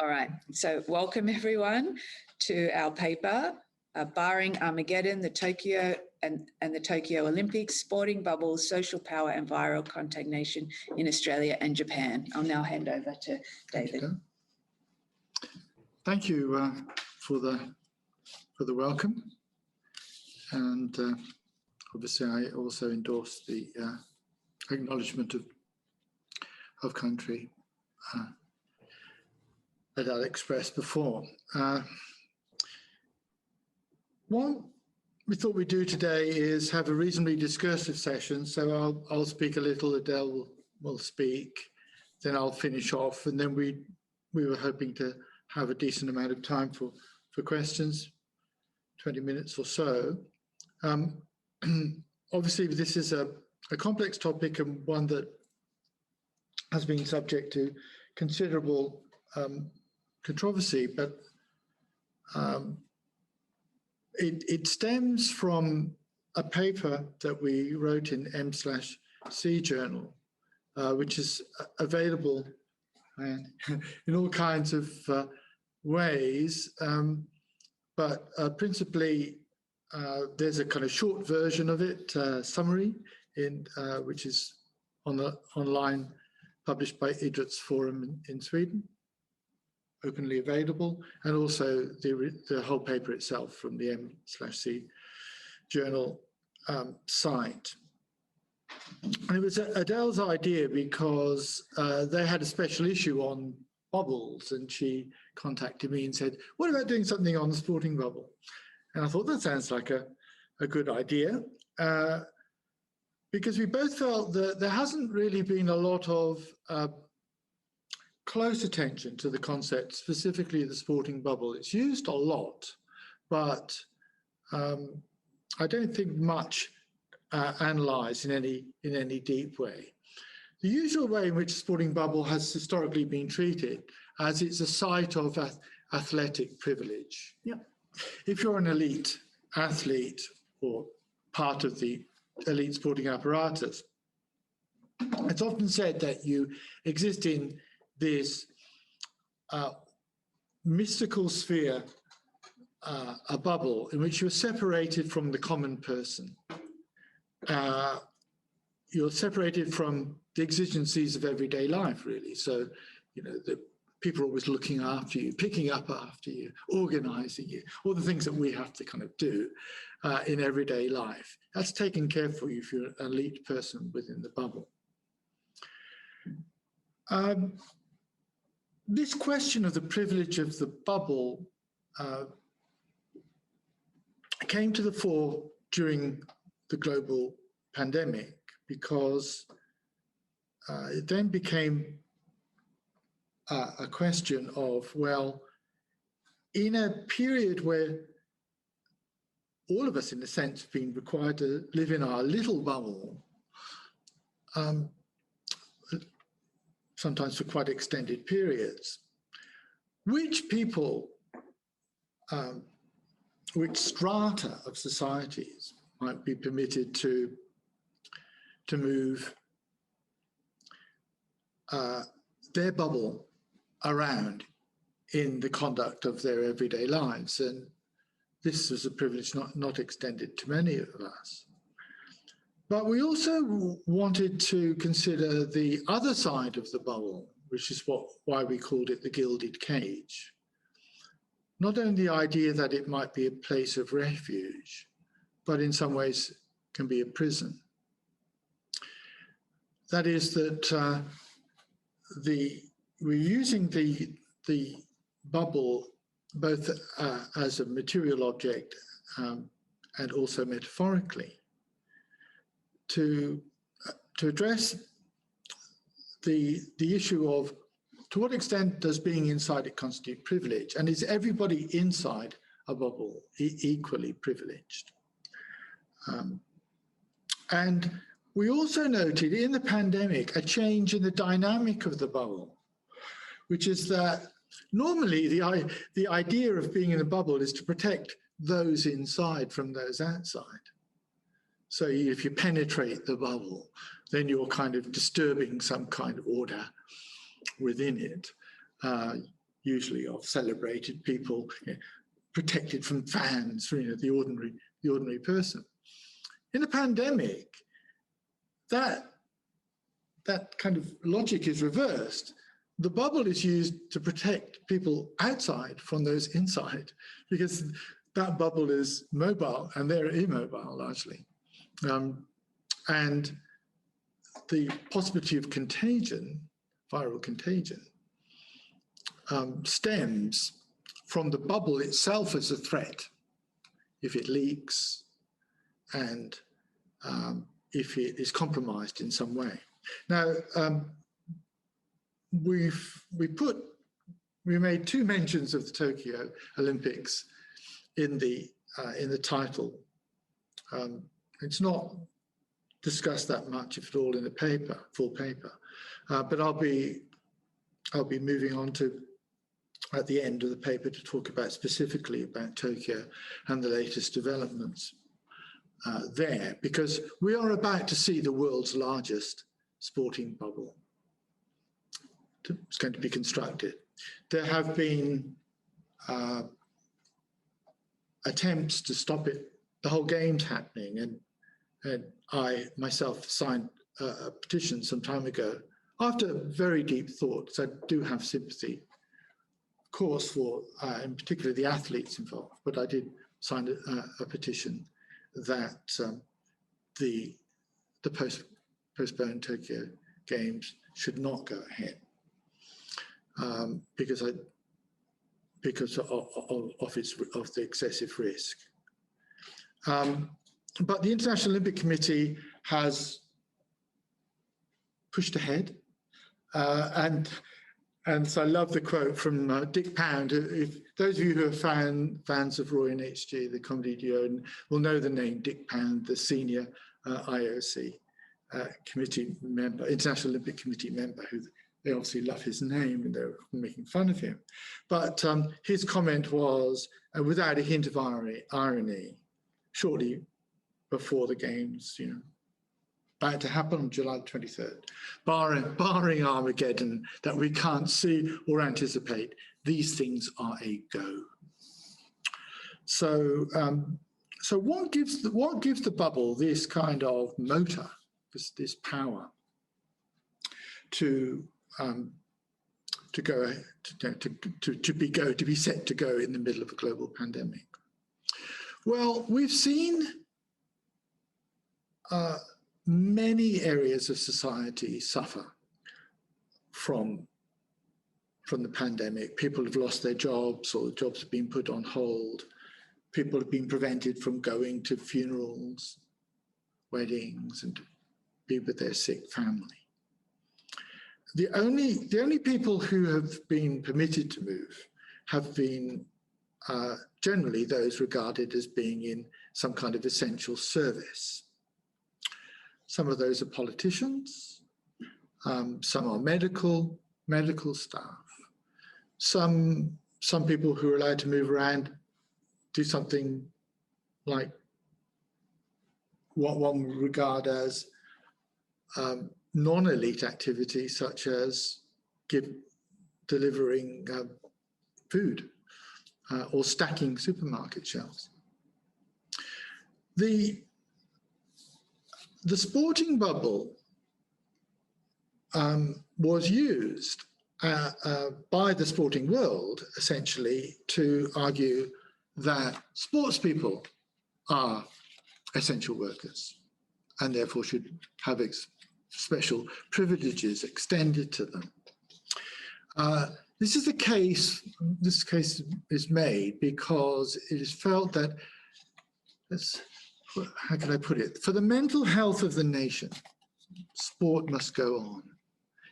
All right, so welcome everyone to our paper, Barring Armageddon, the Tokyo and the Tokyo Olympics, Sporting Bubbles, Social Power and Viral Contagion in Australia and Japan. I'll now hand over to David. Thank you for the welcome, and obviously I also endorse the acknowledgement of country that I expressed before. What we thought we'd do today is have a reasonably discursive session. So I'll speak a little, Adele will speak, then I'll finish off, and then we were hoping to have a decent amount of time for questions, 20 minutes or so. Obviously, this is a complex topic and one that has been subject to considerable controversy, but it stems from a paper that we wrote in M/C Journal, which is available in all kinds of ways, but principally there's a kind of short version of it, summary, which is online, published by Idrottsforum in Sweden, openly available, and also the whole paper itself from the M/C Journal site. And it was Adele's idea because they had a special issue on bubbles, and she contacted me and said, what about doing something on the sporting bubble? And I thought that sounds like a good idea, because we both felt that there hasn't really been a lot of close attention to the concept, specifically the sporting bubble. It's used a lot, but I don't think much analysed in any deep way. The usual way in which the sporting bubble has historically been treated as it's a site of athletic privilege. Yeah. If you're an elite athlete or part of the elite sporting apparatus, it's often said that you exist in this mystical sphere, a bubble in which you're separated from the common person. You're separated from the exigencies of everyday life, really. So, the people are always looking after you, picking up after you, organising you, all the things that we have to kind of do in everyday life. That's taken care for you if you're an elite person within the bubble. This question of the privilege of the bubble came to the fore during the global pandemic, because it then became a question of, well, in a period where all of us, in a sense, have been required to live in our little bubble, sometimes for quite extended periods, which people, which strata of societies might be permitted to move their bubble around in the conduct of their everyday lives. And this was a privilege not extended to many of us. But we also wanted to consider the other side of the bubble, which is why we called it the gilded cage. Not only the idea that it might be a place of refuge, but in some ways can be a prison. That is that we're using the bubble both as a material object and also metaphorically to address the issue of, to what extent does being inside it constitute privilege, and is everybody inside a bubble equally privileged? And we also noted in the pandemic a change in the dynamic of the bubble, which is that normally the idea of being in a bubble is to protect those inside from those outside. So if you penetrate the bubble, then you're kind of disturbing some kind of order within it. usually of celebrated people, protected from fans, the ordinary person. In a pandemic, that kind of logic is reversed. The bubble is used to protect people outside from those inside, because that bubble is mobile and they're immobile largely. And the possibility of contagion, viral contagion, stems from the bubble itself as a threat. If it leaks and if it is compromised in some way. Now, we made two mentions of the Tokyo Olympics in the title. It's not discussed that much, if at all, in the full paper. But I'll be moving on to at the end of the paper to talk specifically about Tokyo and the latest developments there, because we are about to see the world's largest sporting bubble. It's going to be constructed. There have been attempts to stop it, the whole game's happening, and I myself signed a petition some time ago after very deep thought, because I do have sympathy, of course, for in particular the athletes involved, but I did sign a petition that the postponed Tokyo Games should not go ahead because of the excessive risk. But the International Olympic Committee has pushed ahead, and so I love the quote from Dick Pound. If those of you who are fans of Roy and HG, the comedy duo, will know the name Dick Pound, the senior IOC committee member, International Olympic Committee member, who they obviously love his name and they're making fun of him. But his comment was, without a hint of irony, shortly before the games, about to happen on July 23rd, barring Armageddon that we can't see or anticipate, these things are a go. So, what gives the bubble this kind of motor, this power to be set to go in the middle of a global pandemic? Well, we've seen many areas of society suffer from the pandemic. People have lost their jobs, or jobs have been put on hold. People have been prevented from going to funerals, weddings, and to be with their sick family. The only people who have been permitted to move have been generally those regarded as being in some kind of essential service. Some of those are politicians, some are medical staff, some people who are allowed to move around do something like what one would regard as non-elite activities, such as delivering food or stacking supermarket shelves. The sporting bubble was used by the sporting world, essentially, to argue that sports people are essential workers and therefore should have special privileges extended to them. This case is made because it is felt that, how can I put it? For the mental health of the nation, sport must go on.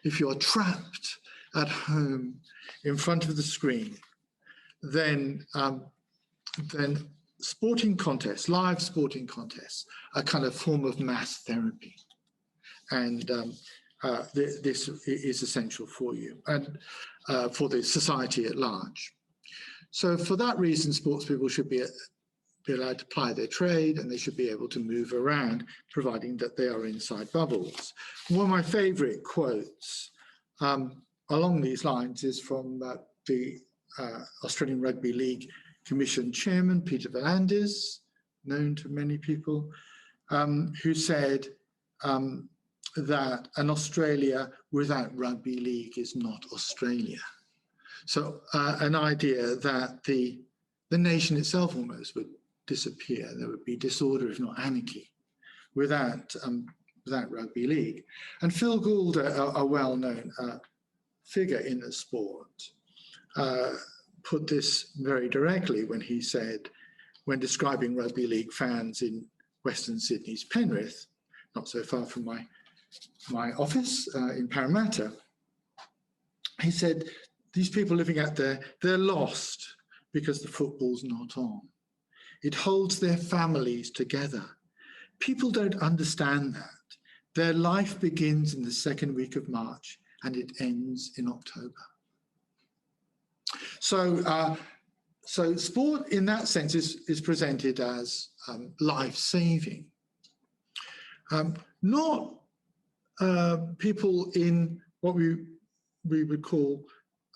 If you're trapped at home in front of the screen, then sporting contests, live sporting contests, are kind of form of mass therapy. And this is essential for you and for the society at large. So for that reason, sports people should be allowed to ply their trade, and they should be able to move around, providing that they are inside bubbles. One of my favorite quotes along these lines is from the Australian Rugby League Commission Chairman, Peter V'landys, known to many people, who said that an Australia without rugby league is not Australia. So an idea that the nation itself almost would disappear. There would be disorder, if not anarchy, without rugby league. And Phil Gould, a well-known figure in the sport, put this very directly when he said, when describing rugby league fans in Western Sydney's Penrith, not so far from my office in Parramatta, he said, these people living out there, they're lost because the football's not on. It holds their families together. People don't understand that. Their life begins in the second week of March and it ends in October. So, so sport in that sense is presented as life-saving. Not people in what we would call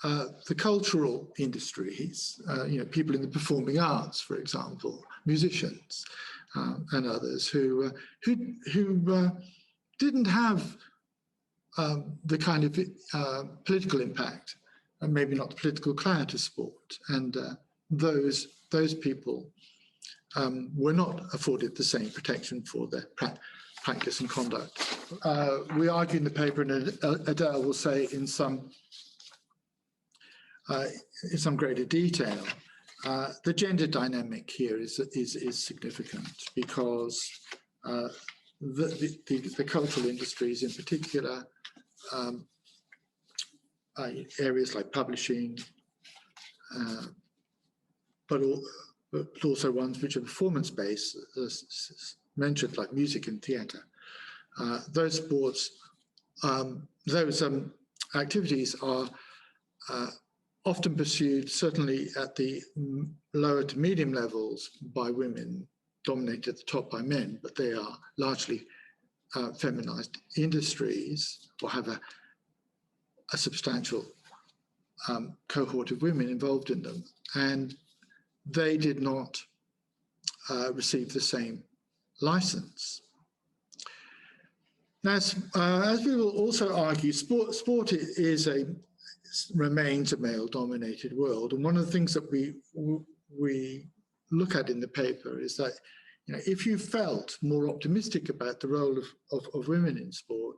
the cultural industries, people in the performing arts, for example, musicians and others who didn't have the kind of political impact, and maybe not the political clout of sport, and those people were not afforded the same protection for their practice and conduct. We argue in the paper, and Adele will say in some greater detail, the gender dynamic here is significant because the cultural industries, in particular, areas like publishing, but also ones which are performance-based, as mentioned, like music and theatre. Those sports, those activities are often pursued, certainly at the lower to medium levels, by women, dominated at the top by men, but they are largely feminized industries, or have a substantial cohort of women involved in them, and they did not receive the same license. Now, as we will also argue, sport remains a male-dominated world, and one of the things that we look at in the paper is that, if you felt more optimistic about the role of women in sport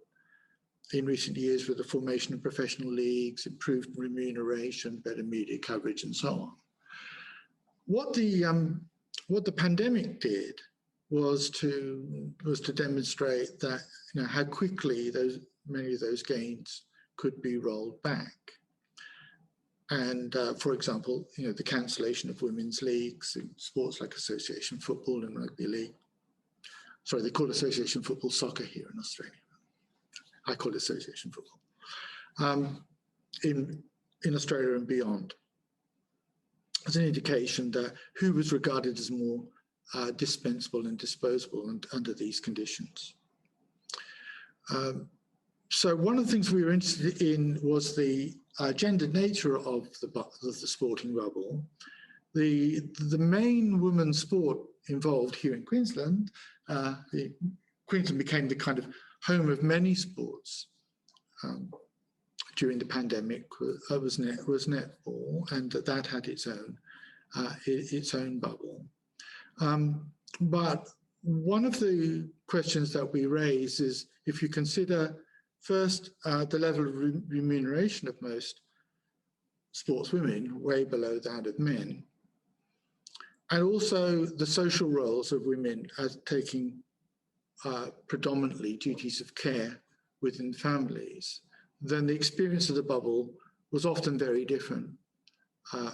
in recent years with the formation of professional leagues, improved remuneration, better media coverage, and so on, what the pandemic did was to demonstrate that how quickly many of those gains could be rolled back. And for example, the cancellation of women's leagues in sports like association football and rugby league. Sorry, they call it association football soccer here in Australia. I call it association football. In Australia and beyond, as an indication that who was regarded as more dispensable and disposable under these conditions. So one of the things we were interested in was the gendered nature of the sporting bubble. The main women's sport involved here in Queensland, Queensland became the kind of home of many sports during the pandemic, was netball, and that had its own bubble. But one of the questions that we raise is, if you consider first the level of remuneration of most sportswomen, way below that of men, and also the social roles of women as taking predominantly duties of care within families, then the experience of the bubble was often very different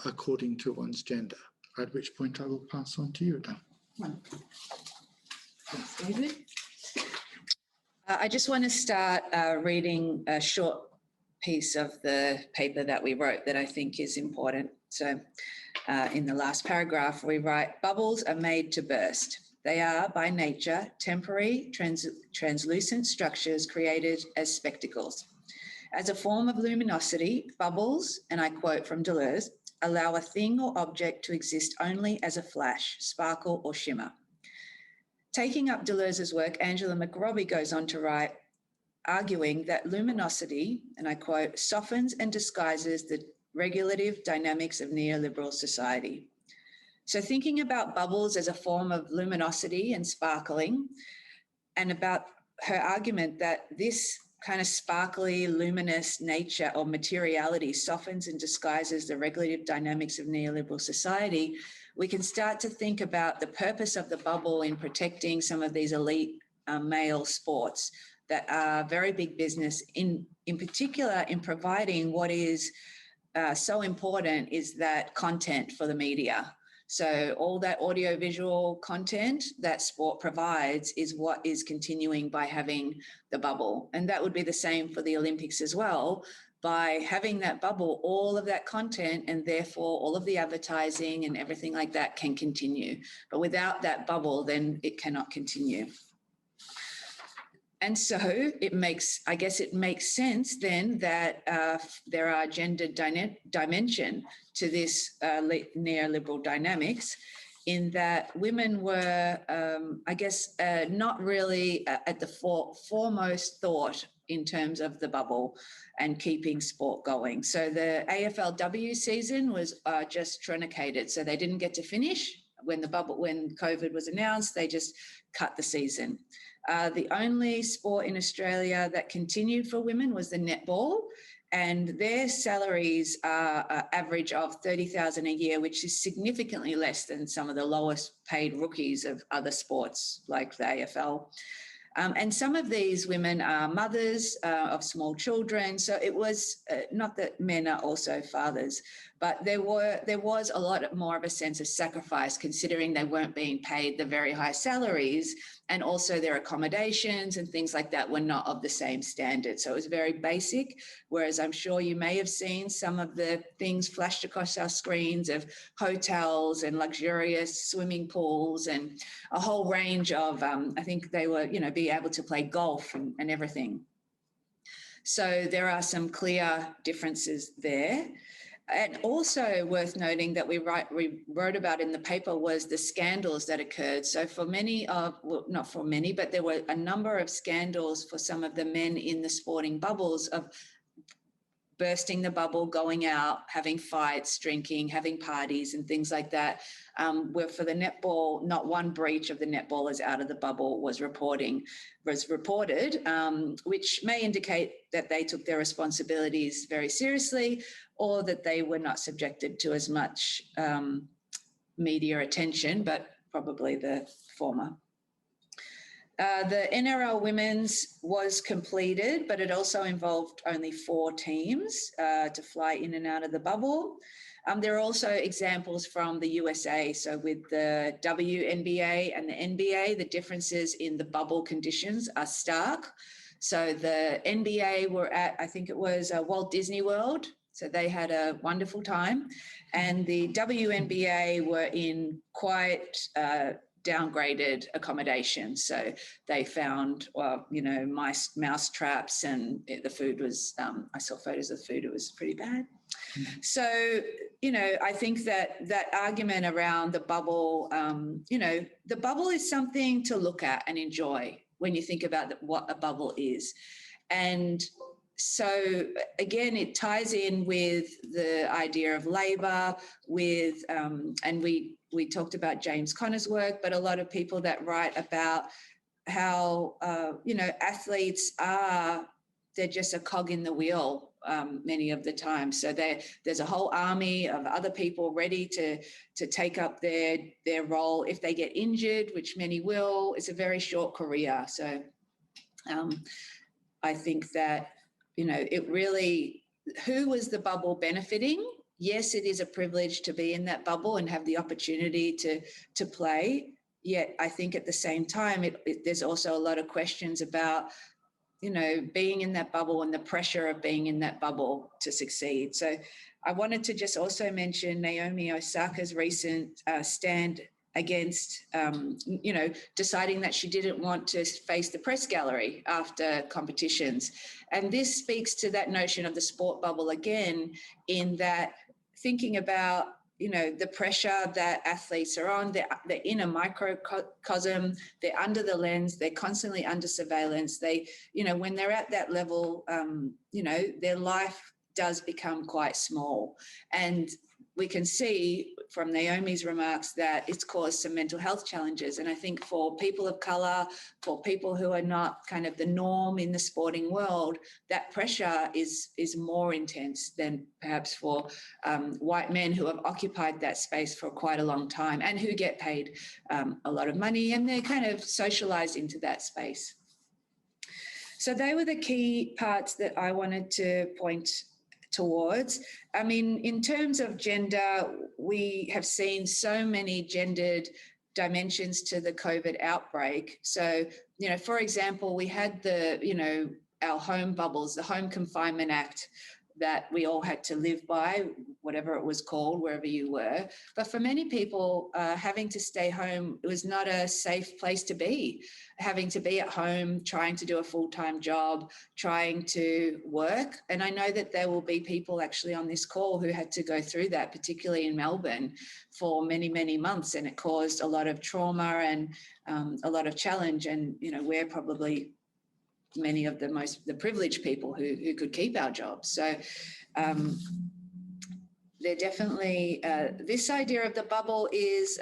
according to one's gender, at which point I will pass on to you, Dan. Thanks, David. I just want to start reading a short piece of the paper that we wrote that I think is important. So in the last paragraph, we write, bubbles are made to burst. They are, by nature, temporary, translucent structures created as spectacles. As a form of luminosity, bubbles, and I quote from Deleuze, allow a thing or object to exist only as a flash, sparkle, or shimmer. Taking up Deleuze's work, Angela McRobbie goes on to write, arguing that luminosity, and I quote, softens and disguises the regulative dynamics of neoliberal society. So thinking about bubbles as a form of luminosity and sparkling, and about her argument that this kind of sparkly, luminous nature or materiality softens and disguises the regulative dynamics of neoliberal society, we can start to think about the purpose of the bubble in protecting some of these elite male sports that are very big business, in particular in providing what is so important is that content for the media. So all that audiovisual content that sport provides is what is continuing by having the bubble. And that would be the same for the Olympics as well. By having that bubble, all of that content and therefore all of the advertising and everything like that can continue. But without that bubble, then it cannot continue. And so it makes sense then that there are gender dimension to this neoliberal dynamics, in that women were, not really at the foremost thought in terms of the bubble and keeping sport going. So the AFLW season was just truncated. So they didn't get to finish when COVID was announced. They just cut the season. The only sport in Australia that continued for women was the netball, and their salaries are an average of $30,000 a year, which is significantly less than some of the lowest paid rookies of other sports like the AFL. And some of these women are mothers of small children. So it was not that men are also fathers, but there was a lot more of a sense of sacrifice, considering they weren't being paid the very high salaries, and also their accommodations and things like that were not of the same standard. So it was very basic, whereas I'm sure you may have seen some of the things flashed across our screens of hotels and luxurious swimming pools and a whole range of, I think they were, be able to play golf and everything. So there are some clear differences there. And also worth noting that we wrote about in the paper was the scandals that occurred. So for many of, well, not for many, but there were a number of scandals for some of the men in the sporting bubbles of bursting the bubble, going out, having fights, drinking, having parties and things like that. Where for the netball, not one breach of the netballers out of the bubble was reported, which may indicate that they took their responsibilities very seriously, or that they were not subjected to as much media attention, but probably the former. The NRL Women's was completed, but it also involved only 4 teams to fly in and out of the bubble. There are also examples from the USA. So with the WNBA and the NBA, the differences in the bubble conditions are stark. So the NBA were at, I think it was Walt Disney World. So they had a wonderful time. And the WNBA were in quite downgraded accommodation. So they found, mouse traps, and the food was, I saw photos of the food, it was pretty bad. So, I think that argument around the bubble, the bubble is something to look at and enjoy when you think about what a bubble is. And so, again, it ties in with the idea of labour, with, and we talked about James Conner's work, but a lot of people that write about how, athletes they're just a cog in the wheel many of the time. So there's a whole army of other people ready to take up their role. If they get injured, which many will, it's a very short career. So I think that, it really, who was the bubble benefiting? Yes, it is a privilege to be in that bubble and have the opportunity to play. Yet I think at the same time, there's also a lot of questions about, being in that bubble and the pressure of being in that bubble to succeed. So I wanted to just also mention Naomi Osaka's recent stand against, deciding that she didn't want to face the press gallery after competitions. And this speaks to that notion of the sport bubble again, in that thinking about, the pressure that athletes are on, they're in a microcosm, they're under the lens, they're constantly under surveillance. They, when they're at that level, their life does become quite small. And we can see from Naomi's remarks that it's caused some mental health challenges. And I think for people of colour, for people who are not kind of the norm in the sporting world, that pressure is more intense than perhaps for white men who have occupied that space for quite a long time and who get paid a lot of money, and they're kind of socialised into that space. So they were the key parts that I wanted to point towards. I mean, in terms of gender, we have seen so many gendered dimensions to the COVID outbreak. So, for example, we had our home bubbles, the Home Confinement Act that we all had to live by, whatever it was called, wherever you were. But for many people, having to stay home, it was not a safe place to be. Having to be at home, trying to do a full-time job, trying to work. And I know that there will be people actually on this call who had to go through that, particularly in Melbourne, for many, many months. And it caused a lot of trauma and a lot of challenge. And, we're probably many of the privileged people who could keep our jobs. So they're definitely, this idea of the bubble is,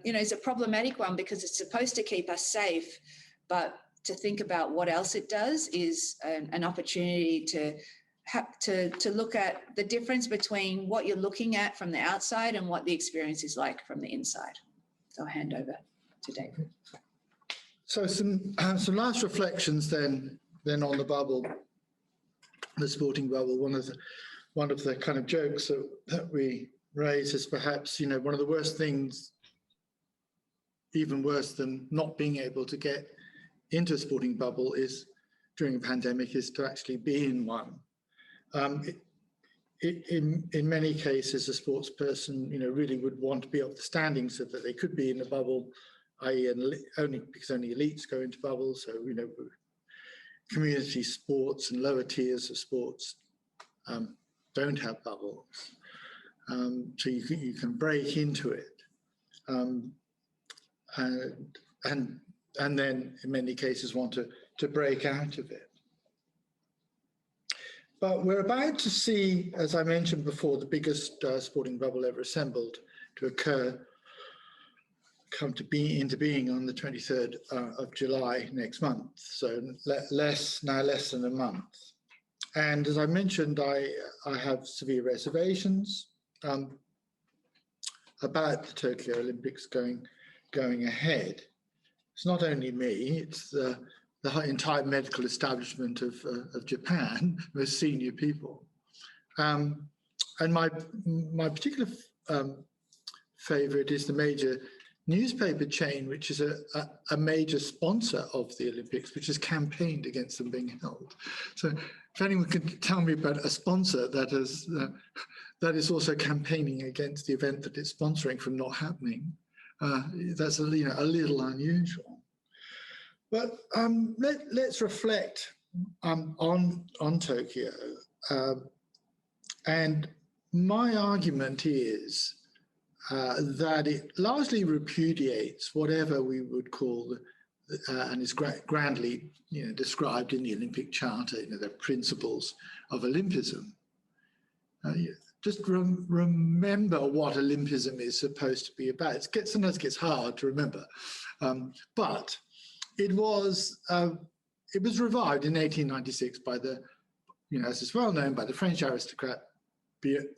is a problematic one because it's supposed to keep us safe, but to think about what else it does is an opportunity to look at the difference between what you're looking at from the outside and what the experience is like from the inside. So I'll hand over to David. So some last reflections then on the bubble, the sporting bubble. One of the kind of jokes that we raise is perhaps, one of the worst things, even worse than not being able to get into a sporting bubble is during a pandemic is to actually be in one. In many cases, a sports person, really would want to be up the standing so that they could be in a bubble, i.e. only elites go into bubbles. So, community sports and lower tiers of sports don't have bubbles. So you can break into it. And then in many cases want to break out of it. But we're about to see, as I mentioned before, the biggest sporting bubble ever assembled to come into being on the 23rd of July next month. So less than a month. And as I mentioned, I have severe reservations about the Tokyo Olympics going ahead. It's not only me, it's the entire medical establishment of Japan, most senior people. And my particular favorite is the major newspaper chain, which is a major sponsor of the Olympics, which has campaigned against them being held. So if anyone can tell me about a sponsor that is also campaigning against the event that it's sponsoring from not happening, that's a little unusual. But let's reflect on Tokyo. And my argument is that it largely repudiates whatever we would call, and is grandly described in the Olympic Charter, the principles of Olympism. Just remember what Olympism is supposed to be about. Sometimes it gets hard to remember, but it was revived in 1896 by as is well known, by the French aristocrat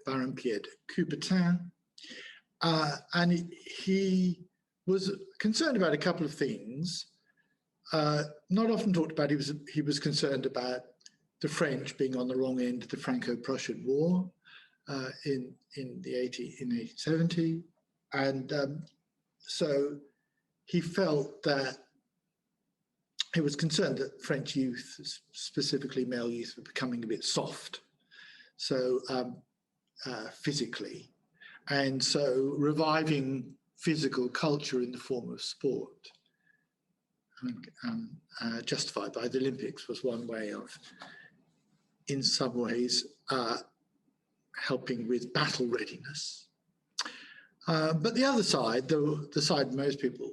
Baron Pierre de Coubertin. And he was concerned about a couple of things. Not often talked about. He was concerned about the French being on the wrong end of the Franco-Prussian War in 1870, and so he felt that he was concerned that French youth, specifically male youth, were becoming a bit soft, so physically. And so reviving physical culture in the form of sport, justified by the Olympics, was one way of, in some ways, helping with battle readiness. But the other side, the side most people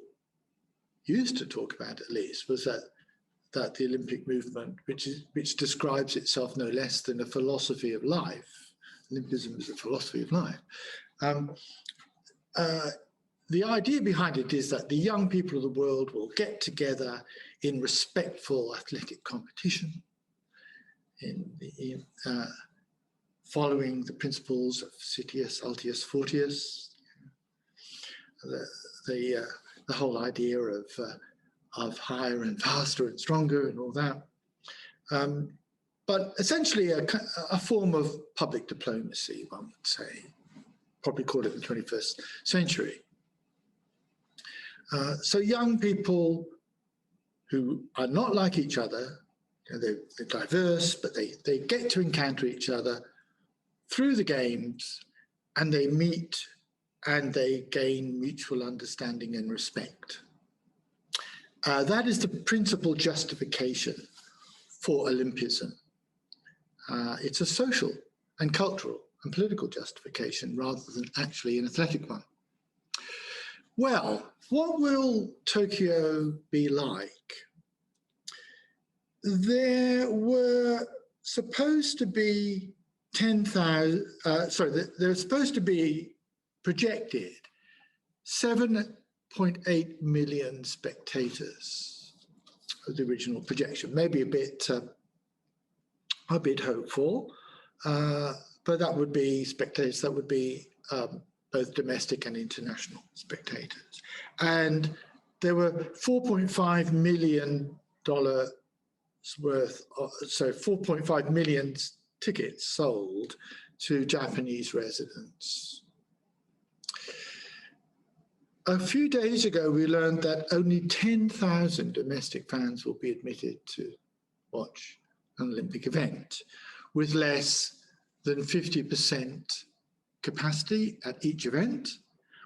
used to talk about at least, was that the Olympic movement, which describes itself no less than a philosophy of life, Olympism is a philosophy of life. The idea behind it is that the young people of the world will get together in respectful athletic competition, following the principles of Citius, Altius, Fortius, the whole idea of higher and faster and stronger and all that. But essentially a form of public diplomacy, one would say, probably call it the 21st century. So young people who are not like each other, they're diverse, but they get to encounter each other through the games, and they meet and they gain mutual understanding and respect. That is the principal justification for Olympism. It's a social and cultural and political justification rather than actually an athletic one. Well, what will Tokyo be like? There were supposed to be 10,000, there were supposed to be projected 7.8 million spectators of the original projection, maybe a bit hopeful, but that would be spectators, that would be both domestic and international spectators. And there were $4.5 million worth, so 4.5 million tickets sold to Japanese residents. A few days ago, we learned that only 10,000 domestic fans will be admitted to watch an Olympic event, with less than 50% capacity at each event,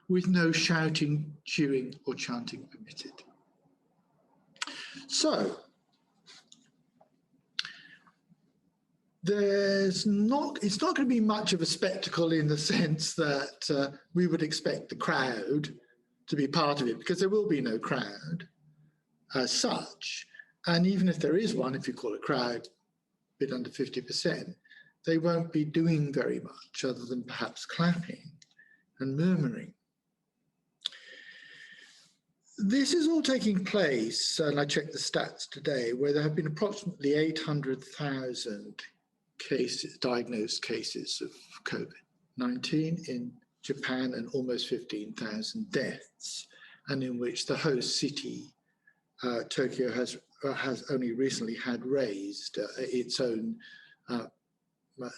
with no shouting, cheering, or chanting permitted. So, it's not going to be much of a spectacle in the sense that we would expect the crowd to be part of it, because there will be no crowd as such. And even if there is one, if you call a crowd a bit under 50%, they won't be doing very much other than perhaps clapping and murmuring. This is all taking place, and I checked the stats today, where there have been approximately 800,000 diagnosed cases of COVID-19 in Japan, and almost 15,000 deaths, and in which the host city, Tokyo, has only recently had raised its own,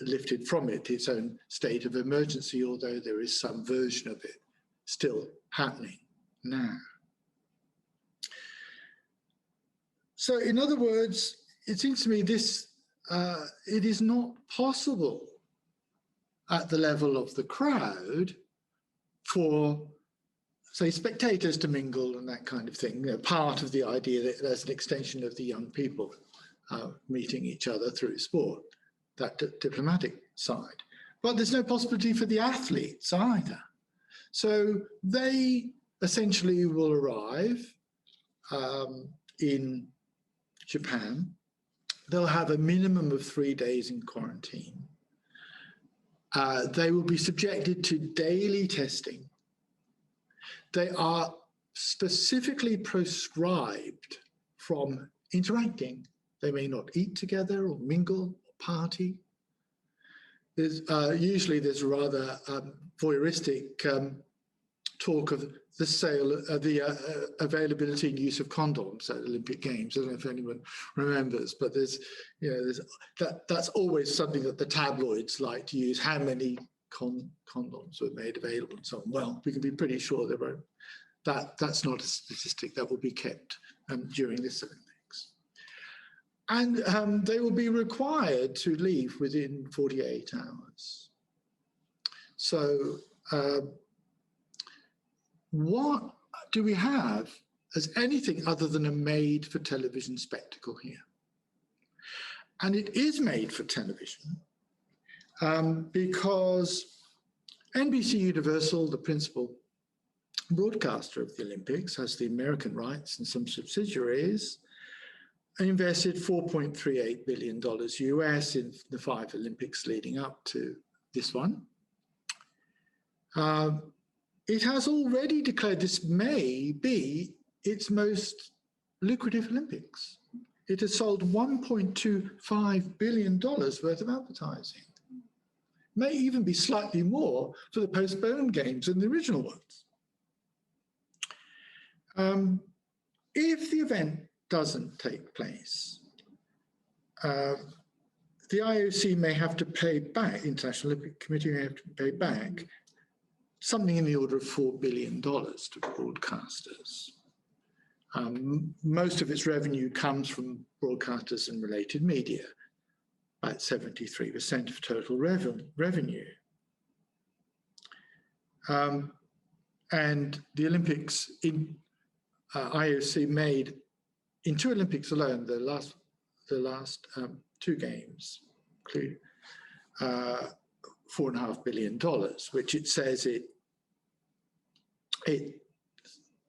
lifted from it its own state of emergency, although there is some version of it still happening now. So in other words, it seems to me this, it is not possible at the level of the crowd for, say, spectators to mingle and that kind of thing. Part of the idea that there's an extension of the young people meeting each other through sport, that diplomatic side. But there's no possibility for the athletes either. So they essentially will arrive in Japan. They'll have a minimum of 3 days in quarantine. They will be subjected to daily testing. They are specifically proscribed from interacting. They may not eat together or mingle or party. Usually there's rather voyeuristic talk of the sale, the availability and use of condoms at Olympic Games. I don't know if anyone remembers, but that's always something that the tabloids like to use. How many condoms were made available and so on? Well, we can be pretty sure that's not a statistic that will be kept during this Olympics. And they will be required to leave within 48 hours. So what do we have as anything other than a made-for-television spectacle here? And it is made for television because NBC Universal, the principal broadcaster of the Olympics, has the American rights and some subsidiaries, invested $4.38 billion US in the 5 Olympics leading up to this one. It has already declared this may be its most lucrative Olympics. It has sold $1.25 billion worth of advertising. May even be slightly more for the postponed games than the original ones. If the event doesn't take place, the IOC may have to pay back, International Olympic Committee may have to pay back something in the order of $4 billion to broadcasters. Most of its revenue comes from broadcasters and related media, about 73% of total revenue. And the Olympics in IOC made, in 2 Olympics alone, the last 2 games, include $4.5 billion, which it says it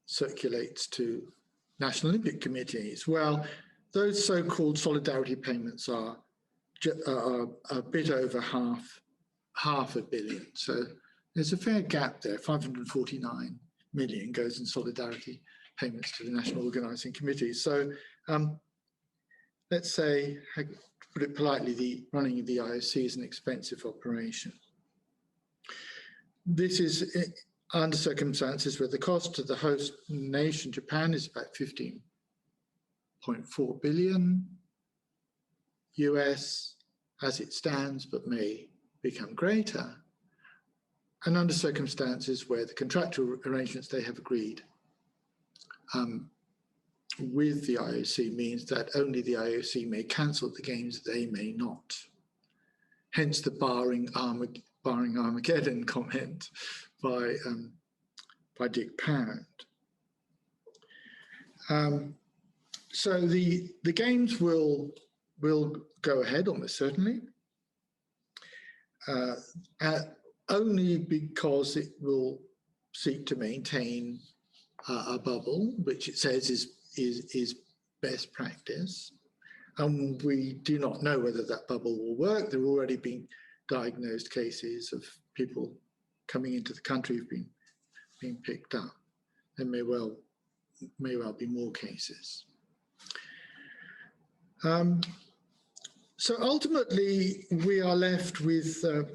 circulates to National Olympic Committees. Well, those so-called solidarity payments are a bit over half a billion. So there's a fair gap there. 549 million goes in solidarity payments to the National Organising Committee. So let's say, to put it politely, the running of the IOC is an expensive operation. This is under circumstances where the cost to the host nation, Japan, is about 15.4 billion US as it stands, but may become greater. And under circumstances where the contractual arrangements they have agreed with the IOC means that only the IOC may cancel the games, they may not. Hence the barring Armageddon comment by Dick Parent. So the games will go ahead almost certainly, only because it will seek to maintain a bubble, which it says is best practice. And we do not know whether that bubble will work. There have already been diagnosed cases of people coming into the country who've been being picked up. There may well be more cases. So ultimately, we are left with a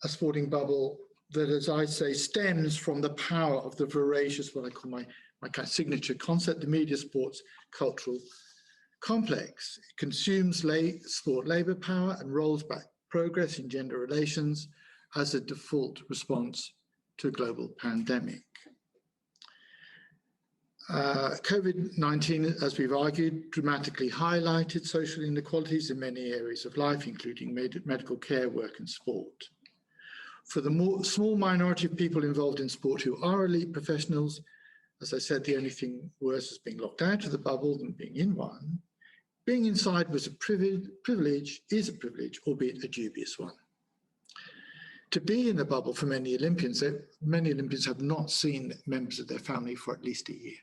sporting bubble that, as I say, stems from the power of the voracious, what I call my kind of signature concept, the media sports cultural complex. It consumes sport labor power and rolls back progress in gender relations as a default response to a global pandemic. COVID-19, as we've argued, dramatically highlighted social inequalities in many areas of life, including medical care, work and sport. For the small minority of people involved in sport who are elite professionals, as I said, the only thing worse is being locked out of the bubble than being in one. Being inside was a privilege, is a privilege, albeit a dubious one. To be in a bubble for many Olympians have not seen members of their family for at least a year.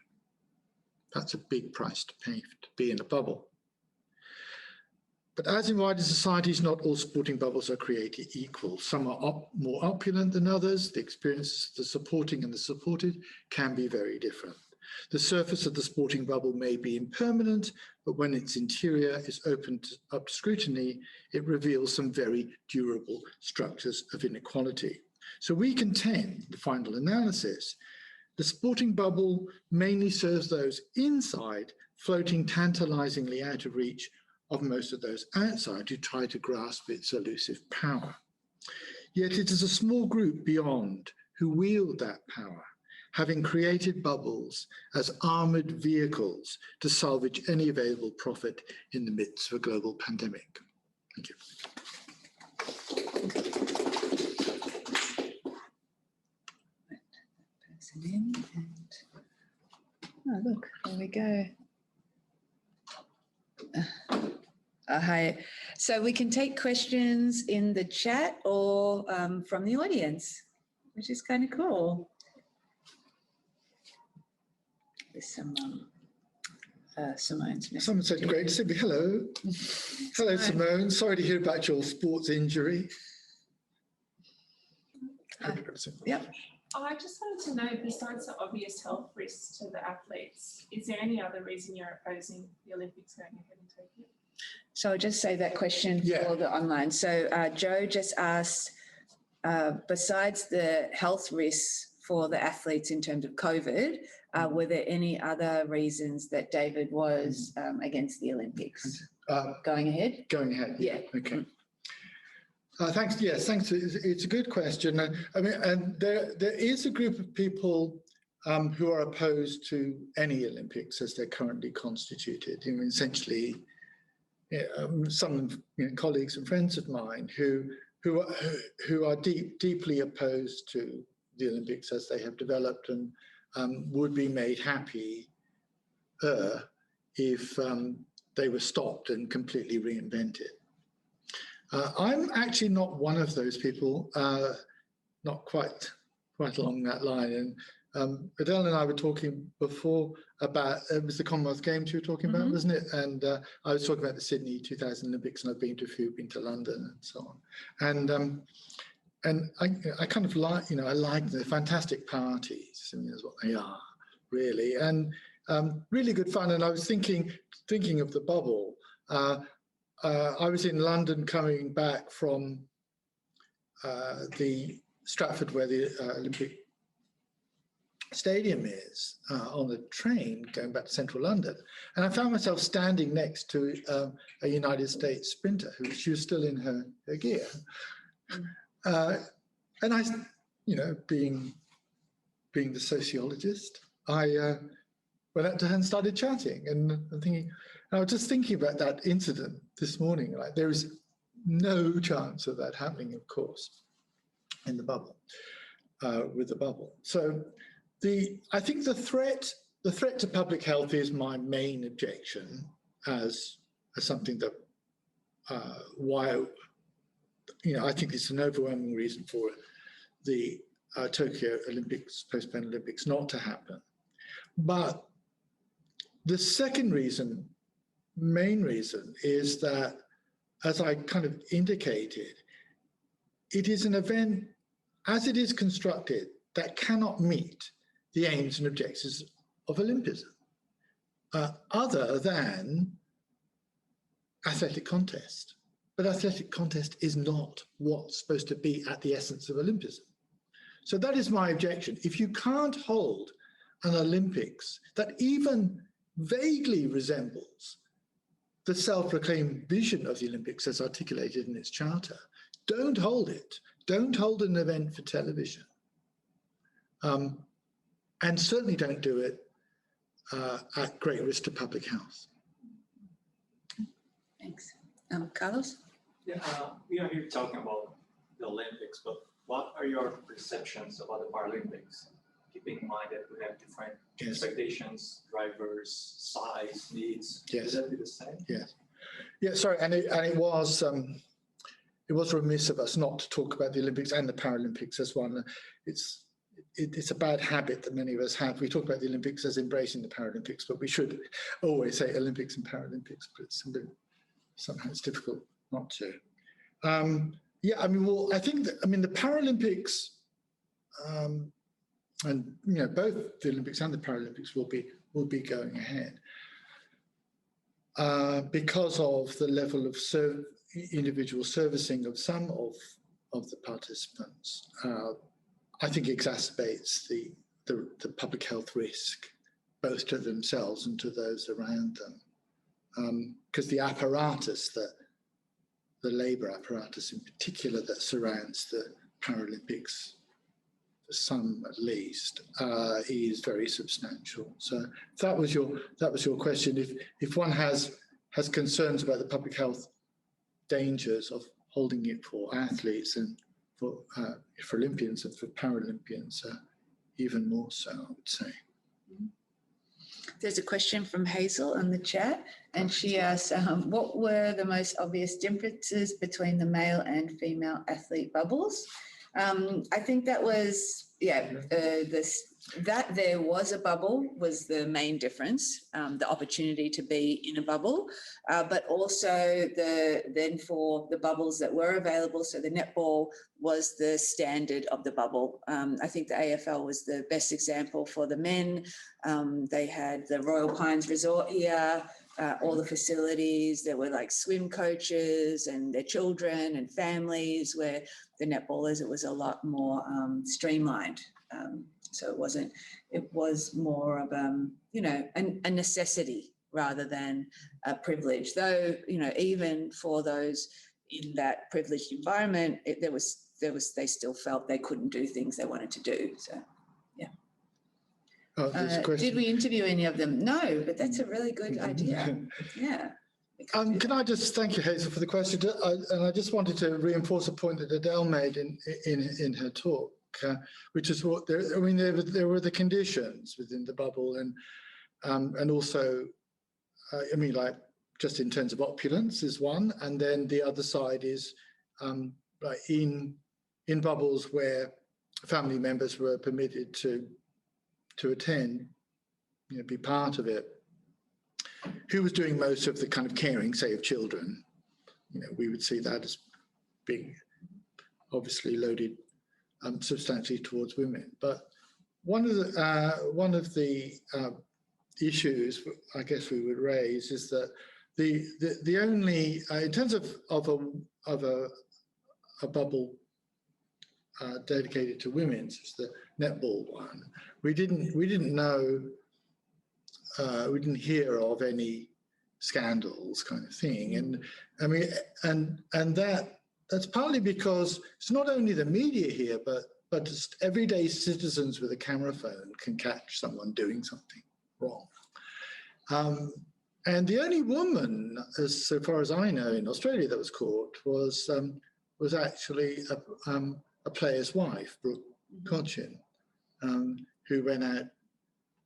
That's a big price to pay to be in a bubble. But as in wider societies, not all sporting bubbles are created equal. Some are more opulent than others. The experiences of the supporting and the supported can be very different. The surface of the sporting bubble may be impermanent, but when its interior is opened up to scrutiny, it reveals some very durable structures of inequality. So we contend, the final analysis, the sporting bubble mainly serves those inside, floating tantalizingly out of reach of most of those outside who try to grasp its elusive power. Yet it is a small group beyond who wield that power, having created bubbles as armored vehicles to salvage any available profit in the midst of a global pandemic. Thank you. Oh, look, there we go. Hi. So we can take questions in the chat or from the audience, which is kind of cool. There's some Simone's message. Someone said, great to see you. Hello. Hello, Simone. Sorry to hear about your sports injury. Yeah. I just wanted to know, besides the obvious health risks to the athletes, is there any other reason you're opposing the Olympics going ahead in Tokyo? So I'll just say that question for the online. So Joe just asked, besides the health risks for the athletes in terms of COVID, were there any other reasons that David was against the Olympics going ahead? Going ahead. Yeah. Okay. Thanks. Yes, thanks. It's a good question. I mean, and there is a group of people who are opposed to any Olympics as they're currently constituted. You know, essentially, some colleagues and friends of mine who are deeply opposed to the Olympics as they have developed and would be made happy if they were stopped and completely reinvented. I'm actually not one of those people, not quite along that line. And Adele and I were talking before about, it was the Commonwealth Games you were talking about, wasn't it? And I was talking about the Sydney 2000 Olympics, and I've been to a few, been to London and so on. And I kind of like, I like the fantastic parties. I mean, that's what they are, really. And really good fun. And I was thinking of the bubble. I was in London coming back from the Stratford, where the Olympic Stadium is, on the train going back to central London. And I found myself standing next to a United States sprinter she was still in her gear. And I, being the sociologist, I went up to her and started chatting. And I'm thinking, I was just thinking about that incident this morning. Like, there is no chance of that happening, of course, in the bubble, with the bubble. So I think the threat to public health is my main objection as something that why I think it's an overwhelming reason for the Tokyo Olympics, postponed Olympics, not to happen. But the second reason, main reason, is that, as I kind of indicated, it is an event, as it is constructed, that cannot meet the aims and objectives of Olympism, other than athletic contest. But athletic contest is not what's supposed to be at the essence of Olympism. So that is my objection. If you can't hold an Olympics that even vaguely resembles the self-proclaimed vision of the Olympics as articulated in its charter, don't hold it. Don't hold an event for television. And certainly don't do it at great risk to public health. Thanks. Carlos? Yeah, we are here talking about the Olympics, but what are your perceptions about the Paralympics? Keeping in mind that we have different expectations, drivers, size, needs. Yes. Is that be the same? Yes. Yeah, sorry, and it was remiss of us not to talk about the Olympics and the Paralympics as one. It's a bad habit that many of us have. We talk about the Olympics as embracing the Paralympics, but we should always say Olympics and Paralympics, but somehow it's difficult not to. Yeah, I mean, well, I think that, the Paralympics, and both the Olympics and the Paralympics will be going ahead because of the level of individual servicing of some of the participants. I think exacerbates the public health risk, both to themselves and to those around them, because the apparatus the labour apparatus in particular that surrounds the Paralympics, for some at least, is very substantial. So that was your question. If one has concerns about the public health dangers of holding it for athletes and for Olympians and for Paralympians, even more so, I would say. There's a question from Hazel on the chat, and she asks, what were the most obvious differences between the male and female athlete bubbles? I think that was, that there was a bubble was the main difference, the opportunity to be in a bubble, but also then for the bubbles that were available, so the netball was the standard of the bubble. I think the AFL was the best example for the men. They had the Royal Pines Resort here, all the facilities. There were like swim coaches and their children and families, where the netballers, it was a lot more streamlined. So it was more of, a necessity rather than a privilege. Though, even for those in that privileged environment, they still felt they couldn't do things they wanted to do. So, yeah. Oh, there's a question. Did we interview any of them? No, but that's a really good idea. Yeah. Can I just thank you, Hazel, for the question? And I just wanted to reinforce a point that Adele made in her talk, which is what there were the conditions within the bubble, and also, like just in terms of opulence is one, and then the other side is like in bubbles where family members were permitted to attend, be part of it. Who was doing most of the kind of caring, say, of children? We would see that as being obviously loaded substantially towards women. But one of the issues I guess we would raise is that the only in terms of a bubble dedicated to women, such as the netball one, we didn't know. We didn't hear of any scandals, kind of thing, and that's partly because it's not only the media here, but just everyday citizens with a camera phone can catch someone doing something wrong. And the only woman, so far as I know, in Australia that was caught was actually a player's wife, Brooke Contagion, who went out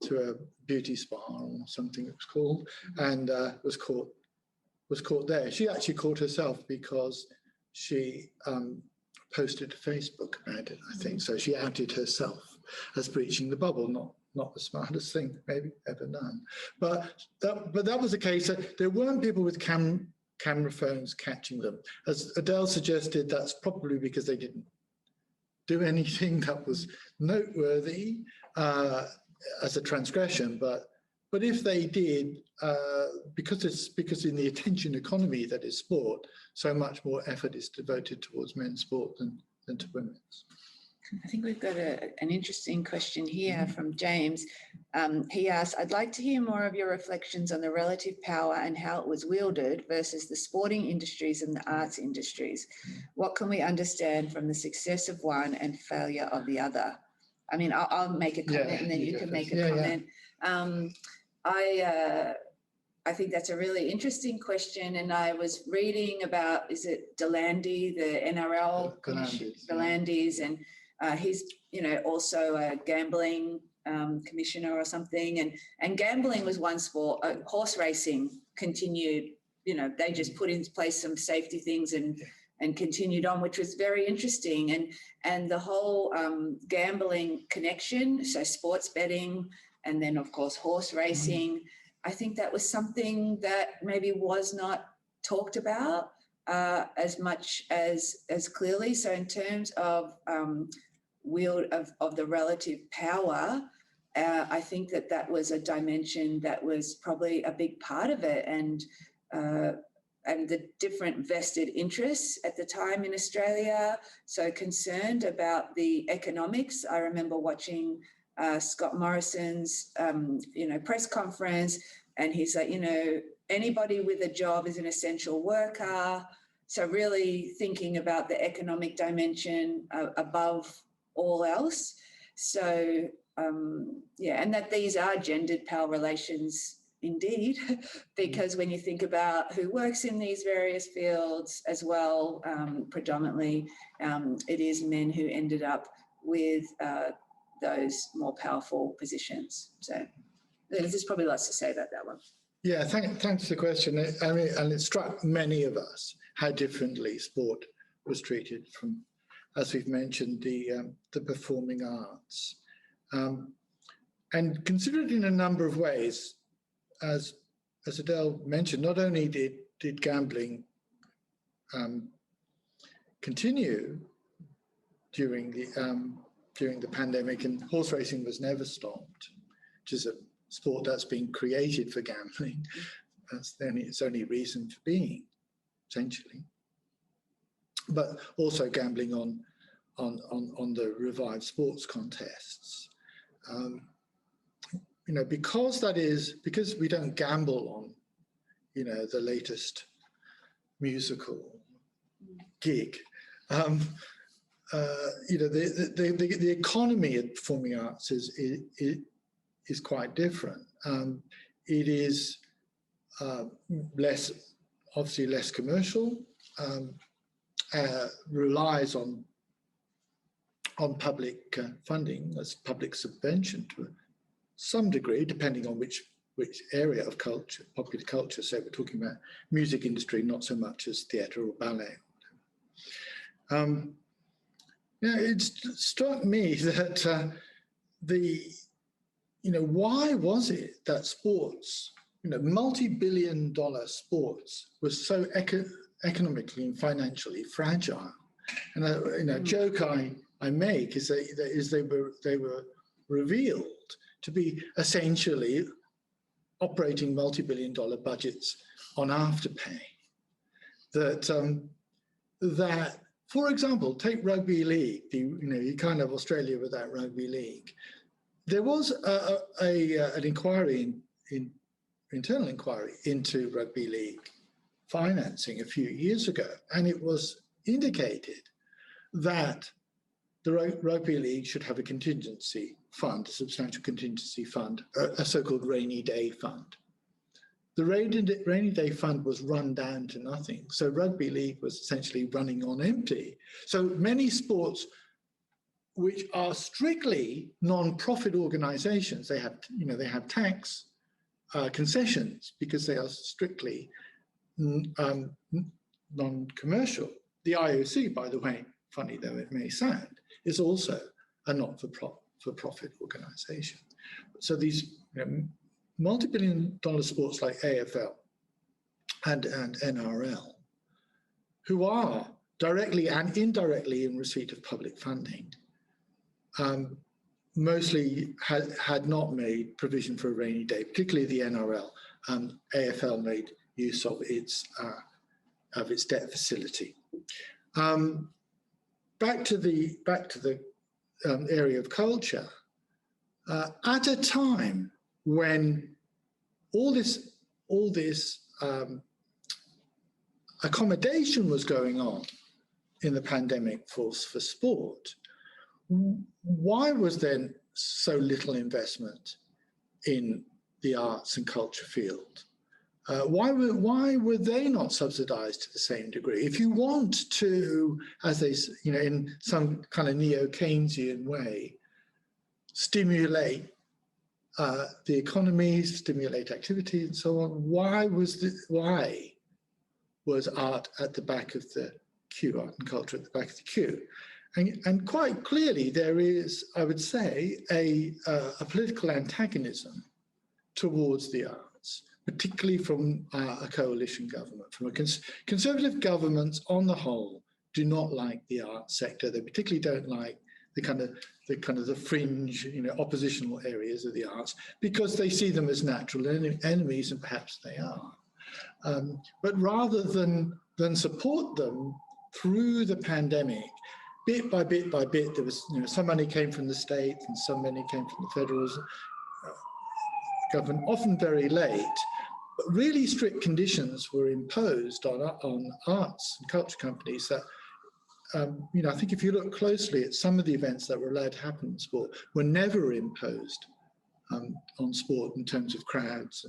to a beauty spa or something it was called, and was caught there. She actually caught herself because she posted to Facebook about it, I think. So she outed herself as breaching the bubble, not the smartest thing maybe ever done. But that was the case. There weren't people with camera phones catching them. As Adele suggested, that's probably because they didn't do anything that was noteworthy as a transgression, but if they did, because in the attention economy that is sport, so much more effort is devoted towards men's sport than to women's. I think we've got an interesting question here from James. He asks, I'd like to hear more of your reflections on the relative power and how it was wielded versus the sporting industries and the arts industries. What can we understand from the success of one and failure of the other? I mean, I'll make a comment and then you can make a comment. I think that's a really interesting question. And I was reading about, is it Delandy, the NRL Delandys, and he's, also a gambling commissioner or something. And gambling was one sport. Horse racing continued, they just put in place some safety things and continued on, which was very interesting. And the whole gambling connection, so sports betting, and then of course horse racing, I think that was something that maybe was not talked about as much as clearly. So in terms of wield of the relative power, I think that was a dimension that was probably a big part of it, and the different vested interests at the time in Australia, so concerned about the economics. I remember watching Scott Morrison's, press conference, and he's like, anybody with a job is an essential worker. So really thinking about the economic dimension above all else. So, and that these are gendered power relations indeed, because when you think about who works in these various fields as well, predominantly it is men who ended up with those more powerful positions. So, There's probably lots to say about that one. Yeah, thanks for the question. I mean, and it struck many of us how differently sport was treated from, as we've mentioned, the performing arts, and considered in a number of ways. As Adele mentioned, not only did gambling continue during the pandemic, and horse racing was never stopped, which is a sport that's been created for gambling. That's its only reason for being, essentially. But also gambling on the revived sports contests. You know, because we don't gamble on, you know, the latest musical gig. You know, the economy of performing arts is quite different. It is obviously less commercial, relies on public funding as public subvention to some degree, depending on which area of culture, popular culture. So we're talking about music industry, not so much as theatre or ballet. Yeah, it struck me that you know, why was it that sports, you know, multi-billion-dollar sports was so economically and financially fragile? And you know, a joke I make is that they were revealed to be essentially operating multi-billion-dollar budgets on afterpay. That, for example, take rugby league. You know, you can't have Australia without rugby league. There was an inquiry, internal inquiry into rugby league financing a few years ago, and it was indicated that the rugby league should have a contingency fund, a substantial contingency fund, a so-called rainy day fund. The rainy day fund was run down to nothing. So rugby league was essentially running on empty. So many sports which are strictly non-profit organizations, they have tax concessions because they are strictly non-commercial. The IOC, by the way, funny though it may sound, is also a not-for-profit organization. So these multi-billion-dollar sports like AFL and NRL, who are directly and indirectly in receipt of public funding, mostly had not made provision for a rainy day, particularly the NRL. AFL made use of its debt facility. Back to the area of culture. At a time when all this accommodation was going on in the pandemic for sport, why was there so little investment in the arts and culture field? Why were they not subsidized to the same degree? If you want to, as they, you know, in some kind of neo-Keynesian way, stimulate the economy, stimulate activity, and so on, why was art at the back of the queue, art and culture at the back of the queue? And quite clearly, there is, I would say, a political antagonism towards the arts, particularly from a coalition government. From a conservative governments on the whole do not like the arts sector. They particularly don't like the kind of the fringe, you know, oppositional areas of the arts, because they see them as natural enemies, and perhaps they are. But rather than support them through the pandemic, bit by bit by bit, there was, you know, some money came from the state and some money came from the federal government, often very late. But really strict conditions were imposed on arts and culture companies that, you know, I think if you look closely at some of the events that were allowed to happen in sport, were never imposed on sport in terms of crowds,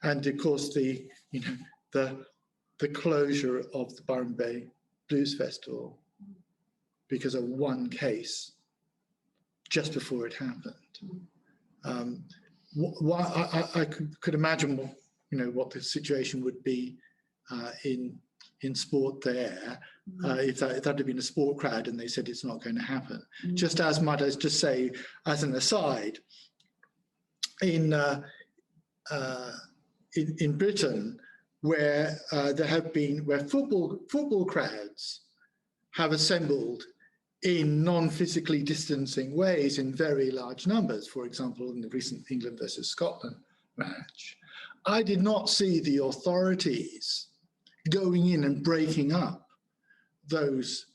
and of course the closure of the Byron Bay Blues Festival because of one case just before it happened. I could imagine what the situation would be in sport there if that had been a sport crowd and they said it's not going to happen. Just as might I just say, as an aside, in Britain, where football crowds have assembled in non-physically distancing ways in very large numbers, for example, in the recent England versus Scotland match, I did not see the authorities going in and breaking up those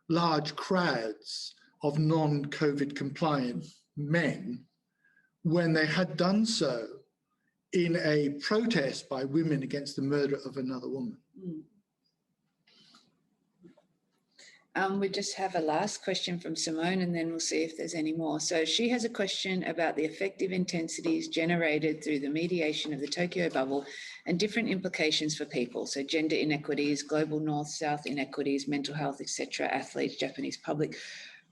large crowds of non-COVID compliant men when they had done so in a protest by women against the murder of another woman. We just have a last question from Simone, and then we'll see if there's any more. So she has a question about the effective intensities generated through the mediation of the Tokyo bubble and different implications for people. So gender inequities, global north-south inequities, mental health, etc., athletes, Japanese public.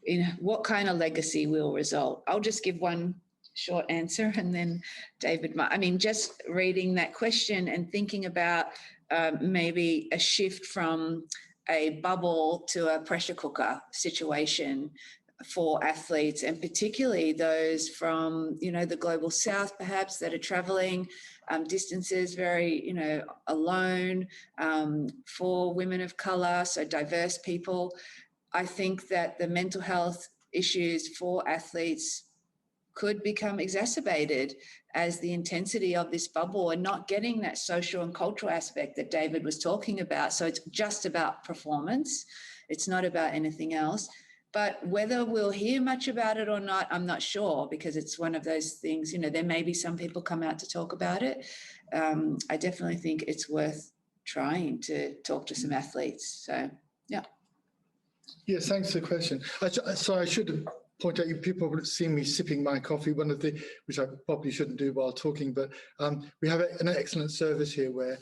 In what kind of legacy will result? I'll just give one short answer, and then David, just reading that question and thinking about maybe a shift from a bubble to a pressure cooker situation for athletes, and particularly those from, the global south, perhaps, that are traveling distances very, alone, for women of color, so diverse people. I think that the mental health issues for athletes could become exacerbated as the intensity of this bubble and not getting that social and cultural aspect that David was talking about. So it's just about performance. It's not about anything else. But whether we'll hear much about it or not, I'm not sure, because it's one of those things, there may be some people come out to talk about it. I definitely think it's worth trying to talk to some athletes. So, yeah. Yes, thanks for the question. So I should point out, you people would have seen me sipping my coffee, which I probably shouldn't do while talking, but we have an excellent service here where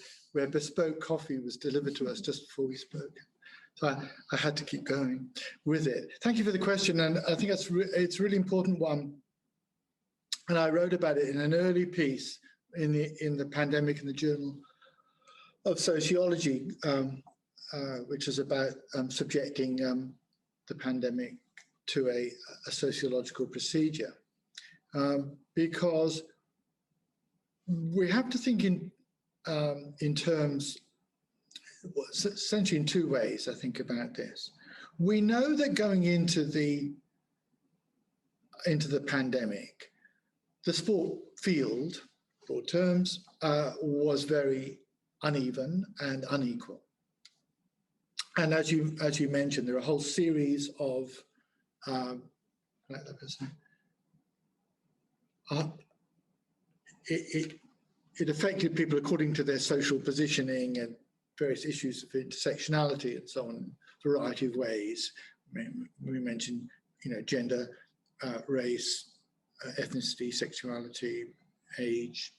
bespoke coffee was delivered to us just before we spoke. So I had to keep going with it. Thank you for the question, and I think it's a really important one. And I wrote about it in an early piece in the pandemic in the Journal of Sociology, which is about subjecting the pandemic to a sociological procedure, because we have to think in terms, essentially in two ways, I think, about this. We know that going into the pandemic, the sport field, broad terms, was very uneven and unequal. And as you mentioned, there are a whole series of it affected people according to their social positioning and various issues of intersectionality and so on, in a variety of ways. We mentioned, gender, race, ethnicity, sexuality, age,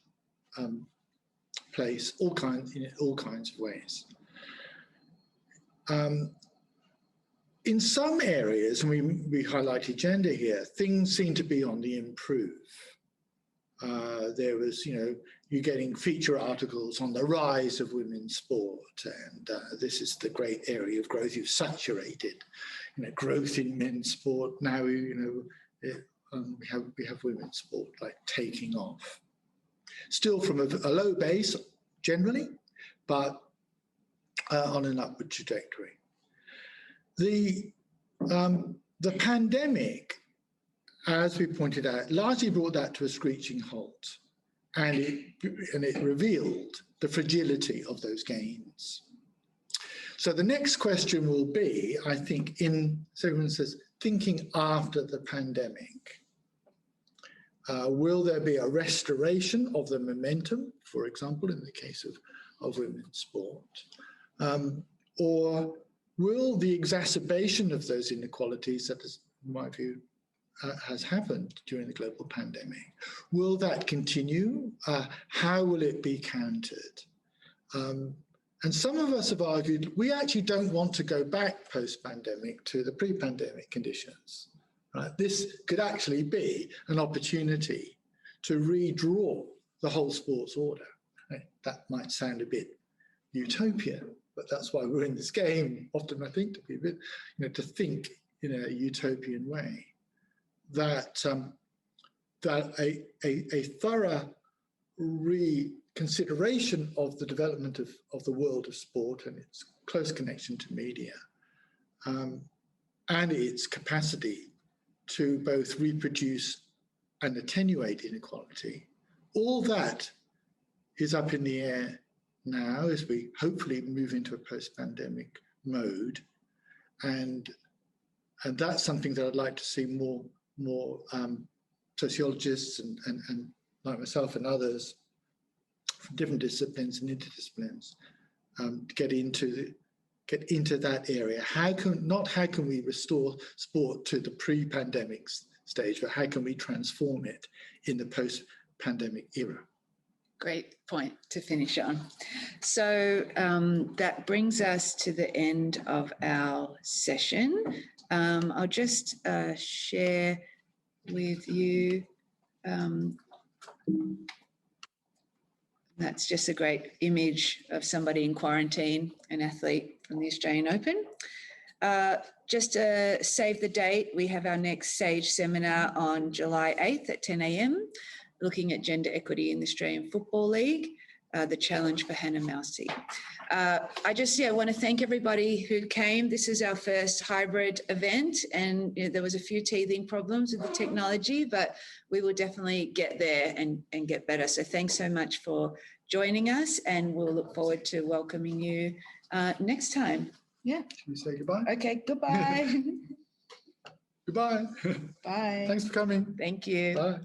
place, all kinds of ways. In some areas, and we highlighted gender here, things seem to be on the improve. There was, you're getting feature articles on the rise of women's sport, and this is the great area of growth. You've saturated, growth in men's sport. Now, we have women's sport like taking off. Still from a low base generally, but on an upward trajectory. The pandemic, as we pointed out, largely brought that to a screeching halt, and it revealed the fragility of those gains. So the next question will be, I think, so everyone says, thinking after the pandemic, will there be a restoration of the momentum, for example, in the case of women's sport, or will the exacerbation of those inequalities that, in my view, has happened during the global pandemic, will that continue? How will it be countered? And some of us have argued we actually don't want to go back post-pandemic to the pre-pandemic conditions. Right? This could actually be an opportunity to redraw the whole sports order. That might sound a bit utopian, but that's why we're in this game often, I think, to be a bit, to think in a utopian way, that a thorough reconsideration of the development of the world of sport and its close connection to media, and its capacity to both reproduce and attenuate inequality, all that is up in the air now as we hopefully move into a post-pandemic mode, and that's something that I'd like to see more sociologists and like myself and others from different disciplines and interdisciplines get into that area. How can we restore sport to the pre-pandemic stage, but how can we transform it in the post-pandemic era? Great point to finish on. So that brings us to the end of our session. I'll just share with you. That's just a great image of somebody in quarantine, an athlete from the Australian Open. Just to save the date, we have our next SAGE seminar on July 8th at 10 a.m, looking at gender equity in the Australian Football League, the challenge for Hannah Mousey. I just want to thank everybody who came. This is our first hybrid event, and there was a few teething problems with the technology, but we will definitely get there and get better. So thanks so much for joining us, and we'll look forward to welcoming you next time. Yeah. Should we say goodbye? Okay, goodbye. Goodbye. Bye. Thanks for coming. Thank you. Bye.